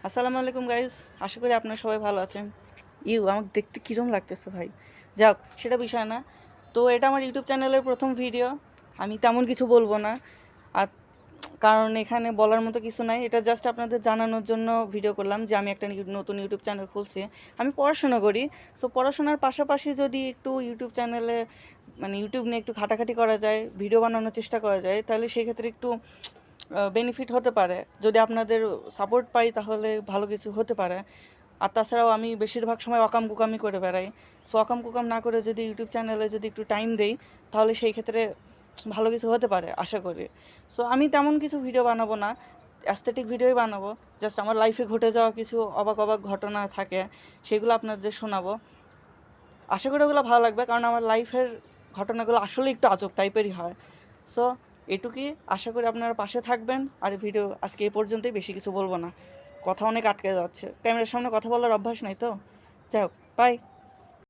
আসসালামু আলাইকুম গাইস, আশা করি আপনারা সবাই ভালো আছেন। আমাকে দেখতে কিরম লাগতেছে ভাই। যাক, সেটা বিষয় না। তো এটা আমার ইউটিউব চ্যানেলের প্রথম ভিডিও। আমি তেমন কিছু বলবো না, আর কারণ এখানে বলার মতো কিছু নাই। এটা জাস্ট আপনাদের জানানোর জন্য ভিডিও করলাম যে আমি একটা নতুন ইউটিউব চ্যানেল খুলছি। আমি পড়াশোনা করি, সো পড়াশোনার পাশাপাশি যদি একটু ইউটিউব চ্যানেলে মানে ইউটিউব নিয়ে একটু ঘাটাঘাটি করা যায়, ভিডিও বানানোর চেষ্টা করা যায়, তাহলে সেই ক্ষেত্রে একটু বেনিফিট হতে পারে। যদি আপনাদের সাপোর্ট পাই তাহলে ভালো কিছু হতে পারে। আর তাছাড়াও আমি বেশিরভাগ সময় অকাম কুকামি করে বেড়াই। সো অকাম কুকাম না করে যদি ইউটিউব চ্যানেলে যদি একটু টাইম দেই, তাহলে সেই ক্ষেত্রে ভালো কিছু হতে পারে আশা করি। সো আমি তেমন কিছু ভিডিও বানাবো না, অ্যাস্থেটিক ভিডিওই বানাবো। জাস্ট আমার লাইফে ঘটে যাওয়া কিছু অবাক অবাক ঘটনা থাকে, সেগুলো আপনাদের শোনাবো। আশা করি ওগুলো ভালো লাগবে, কারণ আমার লাইফের ঘটনাগুলো আসলে একটু আজব টাইপেরই হয়। সো এটুকুই, আশা করি আপনারা পাশে থাকবেন। আর ভিডিও আজকে এই পর্যন্তই, বেশি কিছু বলবো না, কথা অনেক আটকে যাচ্ছে, ক্যামেরার সামনে কথা বলার অভ্যাস নাই তো। যাই হোক, বাই।